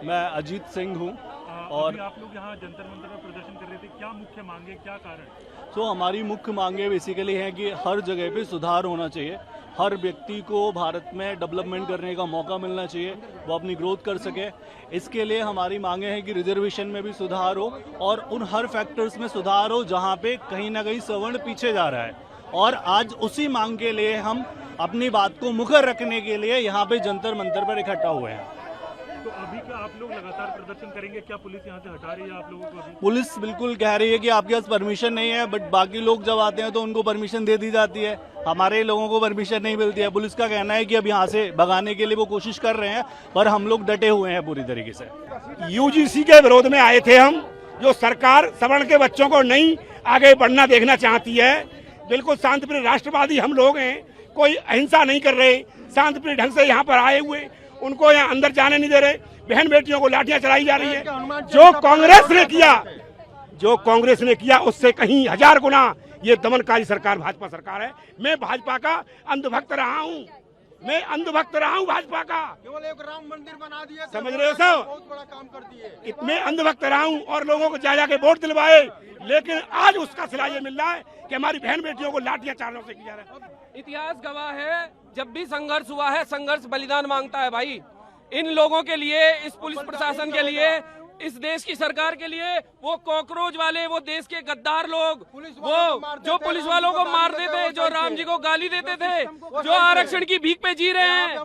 मैं अजीत सिंह हूँ। और आप लोग यहाँ जंतर मंतर पर प्रदर्शन कर रहे थे, क्या मुख्य मांगे, क्या कारण? तो हमारी मुख्य मांगे बेसिकली हैं कि हर जगह पे सुधार होना चाहिए, हर व्यक्ति को भारत में डेवलपमेंट करने का मौका मिलना चाहिए, वो अपनी ग्रोथ कर सके। इसके लिए हमारी मांगे हैं कि रिजर्वेशन में भी सुधार हो और उन हर फैक्टर्स में सुधार हो जहाँ पे कहीं ना कहीं सवर्ण पीछे जा रहा है। और आज उसी मांग के लिए हम अपनी बात को मुखर रखने के लिए यहाँ पे जंतर मंतर पर इकट्ठा हुए हैं। तो अभी क्या आप लोग लगातार प्रदर्शन करेंगे? क्या पुलिस यहाँ से हटा रही है आप लोगों को अभी? पुलिस बिल्कुल कह रही है कि आपके पास परमिशन नहीं है, बट बाकी लोग जब आते हैं तो उनको परमिशन दे दी जाती है, हमारे लोगों को परमिशन नहीं मिलती है। पुलिस का कहना है कि अब यहाँ से भगाने के लिए वो कोशिश कर रहे हैं, पर हम लोग डटे हुए हैं पूरी तरीके से। यूजीसी के विरोध में आए थे हम, जो सरकार सवर्ण के बच्चों को नहीं आगे बढ़ना देखना चाहती है। बिल्कुल शांतिप्रिय राष्ट्रवादी हम लोग हैं, कोई अहिंसा नहीं कर रहे, शांतिप्रिय ढंग से यहाँ पर आए हुए, उनको यहाँ अंदर जाने नहीं दे रहे, बहन बेटियों को लाठियां चलाई जा रही है। जो कांग्रेस ने किया उससे कहीं 1000 गुना ये दमनकारी सरकार भाजपा सरकार है। मैं भाजपा का अंधभक्त रहा हूँ, भाजपा का। केवल एक राम मंदिर बना दिया, समझ रहे हो सब, बहुत बड़ा काम कर दिए। इतने अंधभक्त रहा हूँ और लोगों को जा के वोट दिलवाए, लेकिन आज उसका सिला ये मिल रहा है कि हमारी बहन बेटियों को लाठियां चारों से किया जा रहा है। इतिहास गवाह है, जब भी संघर्ष हुआ है, संघर्ष बलिदान मांगता है भाई। इन लोगों के लिए, इस पुलिस प्रशासन के लिए, इस देश की सरकार के लिए, वो कॉकरोच वाले, वो देश के गद्दार लोग, वो जो पुलिस वालों को मार देते, जो राम जी को गाली देते थे, जो आरक्षण की भीख पे जी रहे हैं,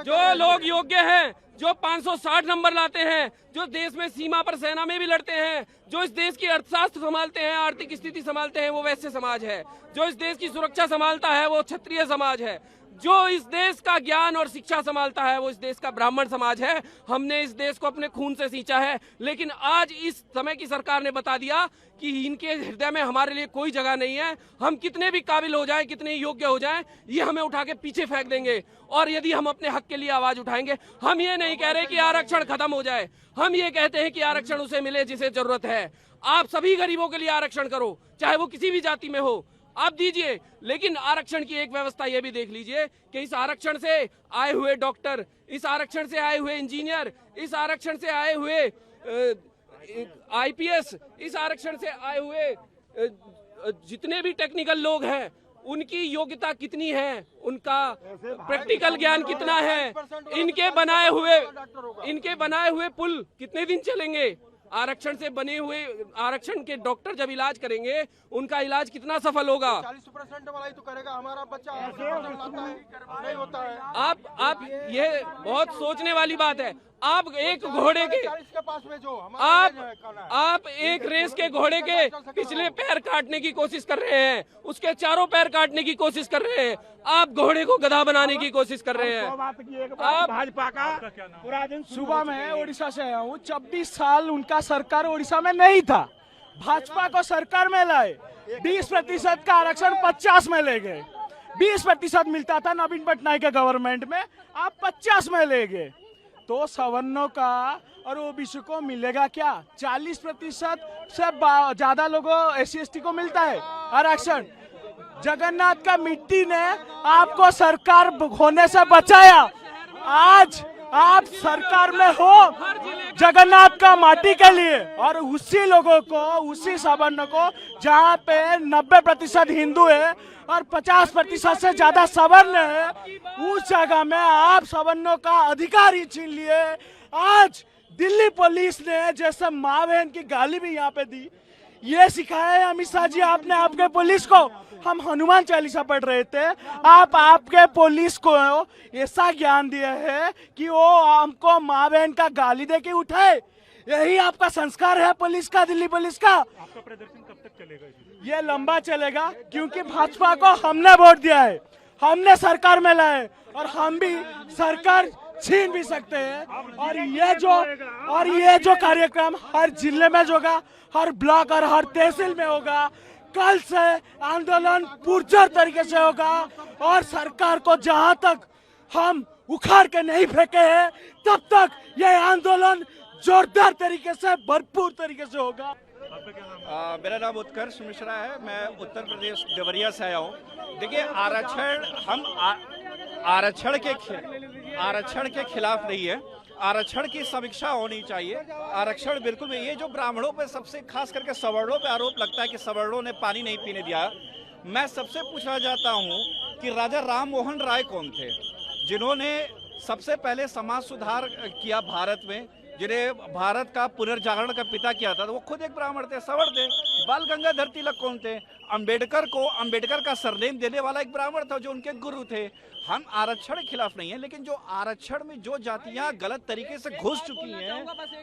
जो लोग योग्य हैं, जो 560 नंबर लाते हैं, जो देश में सीमा पर सेना में भी लड़ते हैं, जो इस देश की अर्थशास्त्र संभालते हैं, आर्थिक स्थिति संभालते हैं, वो वैश्य समाज है। जो इस देश की सुरक्षा संभालता है वो क्षत्रिय समाज है। जो इस देश का ज्ञान और शिक्षा संभालता है वो इस देश का ब्राह्मण समाज है। हमने इस देश को अपने खून से सींचा है, लेकिन आज इस समय की सरकार ने बता दिया कि इनके हृदय में हमारे लिए कोई जगह नहीं है। हम कितने भी काबिल हो जाएं, कितने योग्य हो जाएं, ये हमें उठा के पीछे फेंक देंगे। और यदि हम अपने हक के लिए आवाज उठाएंगे, हम ये नहीं कह रहे कि आरक्षण खत्म हो जाए, हम ये कहते हैं कि आरक्षण उसे मिले जिसे जरूरत है। आप सभी गरीबों के लिए आरक्षण करो, चाहे वो किसी भी जाति में हो, आप दीजिए, लेकिन आरक्षण की एक व्यवस्था यह भी देख लीजिए कि इस आरक्षण से आए हुए डॉक्टर, इस आरक्षण से आए हुए इंजीनियर, इस आरक्षण से आए हुए आईपीएस, इस आरक्षण से आए हुए जितने भी टेक्निकल लोग हैं, उनकी योग्यता कितनी है, उनका प्रैक्टिकल ज्ञान कितना है, इनके बनाए हुए पुल कितने दिन चलेंगे, आरक्षण से बने हुए आरक्षण के डॉक्टर जब इलाज करेंगे उनका इलाज कितना सफल होगा। 40% वाला ही तो करेगा, हमारा बच्चा 80% लाता है, नहीं होता है। आप ये बहुत सोचने वाली बात है। आप एक घोड़े के पास में जो आप एक रेस के घोड़े के पिछले पैर काटने की कोशिश कर रहे हैं, उसके चारों पैर काटने की कोशिश कर रहे हैं, आप घोड़े को गधा बनाने की कोशिश कर रहे हैं। आप भाजपा का पूरा दिन सुबह में ओडिशा से आया हूँ। 26 साल उनका सरकार ओडिशा में नहीं था, भाजपा को सरकार में लाए, 20% का आरक्षण 50 में ले गए। 20% मिलता था नवीन पटनायक के गवर्नमेंट में, आप 50 में ले गए। तो सवर्णों का और ओबीसी को मिलेगा क्या? 40% से ज्यादा लोगों SC/ST को मिलता है आरक्षण। जगन्नाथ का मिट्टी ने आपको सरकार होने से बचाया, आज आप सरकार में हो जगन्नाथ का माटी के लिए, और उसी लोगों को, उसी सवर्ण को जहाँ पे 90% हिंदू है और 50% से ज्यादा सवर्ण है, उस जगह में आप सवर्णों का अधिकार ही छीन लिए। आज दिल्ली पुलिस ने जैसे माँ बहन की गाली भी यहाँ पे दी, ये सिखाया है अमित शाह जी आपने आपके पुलिस को। हम हनुमान चालीसा पढ़ रहे थे, आप आपके पुलिस को ऐसा ज्ञान दिया है कि वो हमको माँ बहन का गाली दे के उठाए। यही आपका संस्कार है पुलिस का, दिल्ली पुलिस का। आपका प्रदर्शन कब तक चलेगा? ये लंबा चलेगा, क्योंकि भाजपा को हमने वोट दिया है, हमने सरकार में लाए, और हम भी सरकार छीन भी सकते हैं। और ये जो कार्यक्रम हर जिले में होगा, हर ब्लॉक और हर तहसील में होगा। कल से आंदोलन पुरजोर तरीके से होगा, और सरकार को जहां तक हम उखाड़ के नहीं फेंके हैं, तब तक ये आंदोलन जोरदार तरीके से, भरपूर तरीके से होगा। मेरा नाम उत्कर्ष मिश्रा है, मैं उत्तर प्रदेश देवरिया से आया हूँ। देखिए, आरक्षण के खिलाफ नहीं है, आरक्षण की समीक्षा होनी चाहिए। आरक्षण बिल्कुल भी, ये जो ब्राह्मणों पे सबसे खास करके सवर्णों पे आरोप लगता है कि सवर्णों ने पानी नहीं पीने दिया, मैं सबसे पूछना चाहता हूं कि राजा राम मोहन राय कौन थे जिन्होंने सबसे पहले समाज सुधार किया भारत में, जिन्हें भारत का पुनर्जागरण का पिता किया था, तो वो खुद एक ब्राह्मण थे, सवर्ण थे। बाल गंगाधर तिलक कौन थे? अंबेडकर को अंबेडकर का सरनेम देने वाला एक ब्राह्मण था जो उनके गुरु थे। हम आरक्षण के खिलाफ नहीं है, लेकिन जो आरक्षण में जो जातियां गलत तरीके से घुस चुकी हैं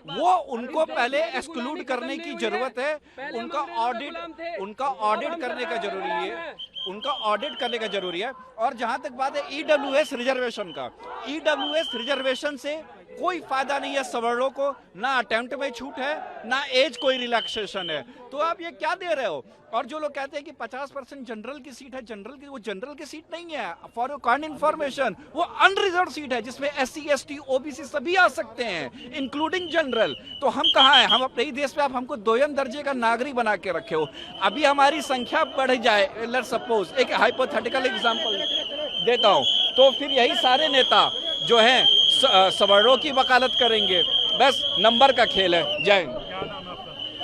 वो उनको पहले एक्सक्लूड करने की जरूरत है। उनका ऑडिट करने का जरूरी है, उनका ऑडिट करने का जरूरी है। और जहां तक बात है ईडब्ल्यूएस रिजर्वेशन का, ईडब्ल्यूएस रिजर्वेशन से कोई फायदा नहीं है सवर्णों को, ना अटेम्प्ट में छूट है, ना एज कोई रिलैक्सेशन है। तो आप ये क्या दे रहे हो? और जो लोग कहते हैं कि 50% जनरल की सीट है, वो जनरल की सीट नहीं है। फॉर योर काइंड इन्फॉर्मेशन, वो अनरिजर्व सीट है जिसमें SC ST OBC सभी आ सकते हैं, इंक्लूडिंग जनरल। तो हम कहाँ हैं? हम अपने ही देश में आप हमको 2ym दर्जे का नागरिक बना के रखे हो। अभी हमारी संख्या बढ़ जाए, लेट्स सपोज एक हाइपोथेटिकल एग्जांपल देता हूं, तो फिर यही सारे नेता जो हैं सवर्णों की वकालत करेंगे। बस नंबर का खेल है। जय हिंद।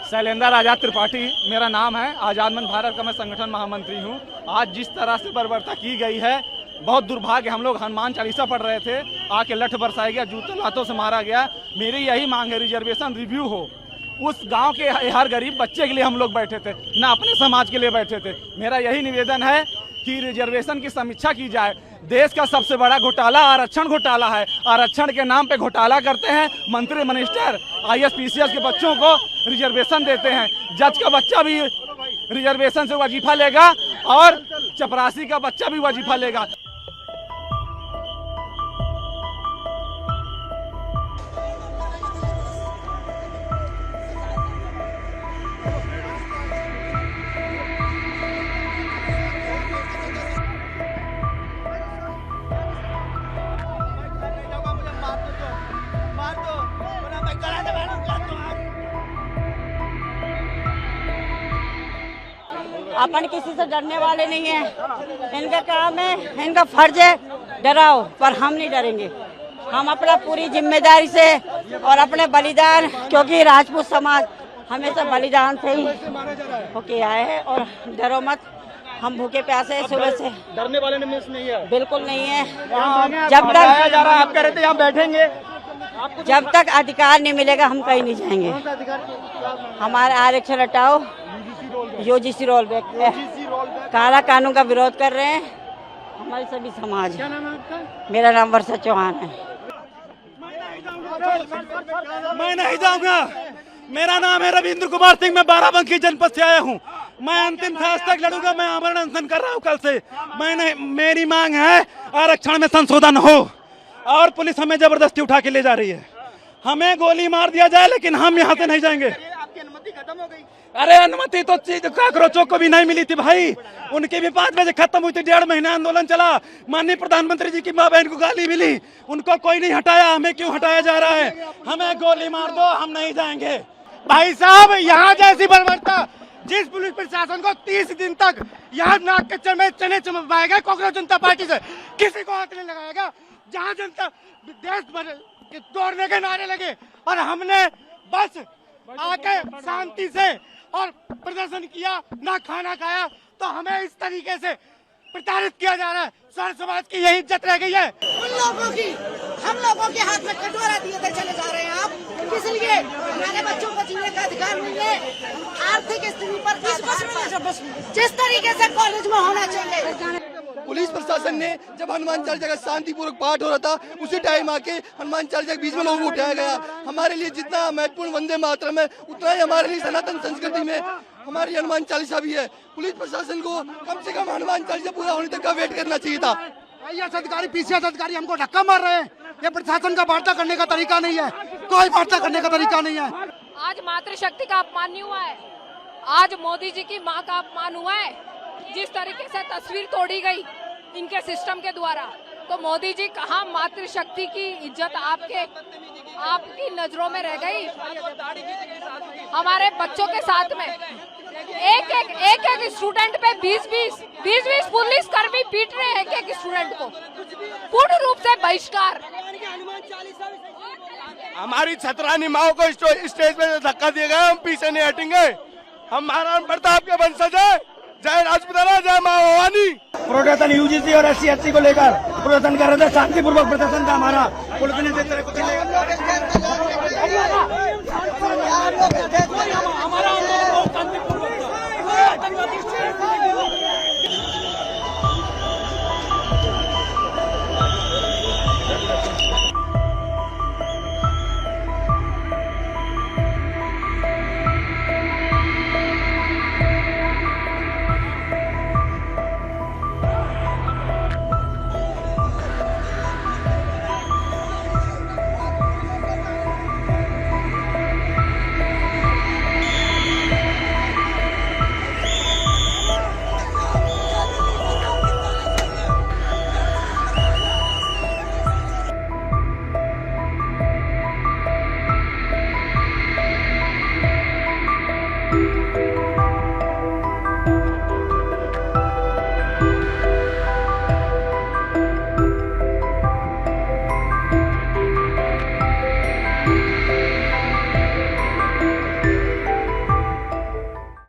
शैलेंद्र आजाद त्रिपाठी मेरा नाम है। आजाद मंच भारत का मैं संगठन महामंत्री हूं। आज जिस तरह से बर्बरता की गई है, बहुत दुर्भाग्य। हम लोग हनुमान चालीसा पढ़ रहे थे, आके लठ बरसाया गया, जूते लातों से मारा गया। मेरी यही मांग है, रिजर्वेशन रिव्यू हो। उस गांव के हर गरीब बच्चे के लिए हम लोग बैठे थे, ना अपने समाज के लिए बैठे थे। मेरा यही निवेदन है कि रिजर्वेशन की समीक्षा की जाए। देश का सबसे बड़ा घोटाला आरक्षण घोटाला है। आरक्षण के नाम पे घोटाला करते हैं। मंत्री मिनिस्टर IAS PCS के बच्चों को रिजर्वेशन देते हैं। जज का बच्चा भी रिजर्वेशन से वजीफा लेगा और चपरासी का बच्चा भी वजीफा लेगा। अपन किसी से डरने वाले नहीं है। इनका काम है, इनका फर्ज है डराओ, पर हम नहीं डरेंगे। हम अपना पूरी जिम्मेदारी से और अपने बलिदान, क्योंकि राजपूत समाज हमेशा बलिदान से ही होके आए हैं। और डरो मत, हम भूखे प्यासे सुबह से। डरने वाले नहीं है, बिल्कुल नहीं है। जब तक जा रहा है, आप कह रहे थे यहाँ बैठेंगे, जब तक अधिकार नहीं मिलेगा हम कहीं नहीं जाएंगे। हमारा आरक्षण हटाओ। UGC रोल बैक है, काला कानून का विरोध कर रहे हैं हमारे सभी समाज। क्या नाम है आपका? मेरा नाम वर्षा चौहान है। मैं नहीं जाऊंगा। मेरा नाम है रविंद्र कुमार सिंह, मैं बाराबंकी जनपद से आया हूँ। मैं अंतिम सांस तक लड़ूंगा। मैं आमरण अनशन कर रहा हूँ कल से। मेरी मांग है आरक्षण में संशोधन हो और पुलिस हमें जबरदस्ती उठा के ले जा रही है। हमें गोली मार दिया जाए लेकिन हम यहाँ से नहीं जाएंगे। आपकी अनुमति खत्म हो गई। अरे अनुमति तो काकरोचों को भी नहीं मिली थी भाई। उनकी भी 5 बजे खत्म हुई थी। 1.5 महीना आंदोलन चला। माननीय प्रधानमंत्री जी की माँ बहन को गाली मिली, उनको कोई नहीं हटाया। हमें क्यों हटाया जा रहा है? हमें गोली मार दो, हम नहीं जाएंगे। भाई साहब, यहाँ जैसी बर्बरता, जिस पुलिस प्रशासन को 30 दिन तक यहाँ नाक कच्चर में चने चमकाएगा कांग्रेस जनता पार्टी से, किसी को हाथ नहीं लगाएगा। जहाँ जनता देश भर के तोड़ने के नारे लगे और हमने बस आके शांति से और प्रदर्शन किया, ना खाना खाया, तो हमें इस तरीके से प्रताड़ित किया जा रहा है। सर्व समाज की यही इज्जत रह गई है। उन लोगों की, हम लोगों के हाथ में कटोरा दिए चले जा रहे हैं आप। किस लिए? हमारे बच्चों को जीने का अधिकार नहीं है। आर्थिक स्थिति पर जिस तरीके से कॉलेज में होना चाहिए। पुलिस प्रशासन ने जब हनुमान चालीसा का शांतिपूर्वक पाठ हो रहा था, उसी टाइम आके हनुमान चालीसा के बीच में लोगों को उठाया गया। हमारे लिए जितना महत्वपूर्ण वंदे मातरम है, उतना ही हमारे लिए सनातन संस्कृति में हमारी हनुमान चालीसा भी है। पुलिस प्रशासन को कम से कम हनुमान चालीसा पूरा होने तक का वेट करना चाहिए था। IAS अधिकारी, PCS अधिकारी हमको धक्का मार रहे हैं। ये प्रशासन का वार्ता करने का तरीका नहीं है, कोई वार्ता करने का तरीका नहीं है। आज मातृशक्ति का अपमान नहीं हुआ है, आज मोदी जी की माँ का अपमान हुआ है। जिस तरीके से तस्वीर तोड़ी गई इनके सिस्टम के द्वारा, तो मोदी जी कहाँ मातृशक्ति की इज्जत आपकी नजरों में रह गई? हमारे बच्चों के साथ में एक स्टूडेंट पे 20 पुलिस कर्मी पीट रहे हैं एक स्टूडेंट को, पूर्ण रूप से बहिष्कार। हमारी छतरानी माओ को स्टेज पे धक्का दिया गया, हम पीछे नहीं हटेंगे। हम महाराणा प्रताप के वंशज है। जय राजपुताना, जय माँ भवानी। प्रदर्शन यूजीसी और SC को लेकर प्रदर्शन कर रहे थे, शांतिपूर्वक प्रदर्शन था हमारा। पुलिस ने कुछ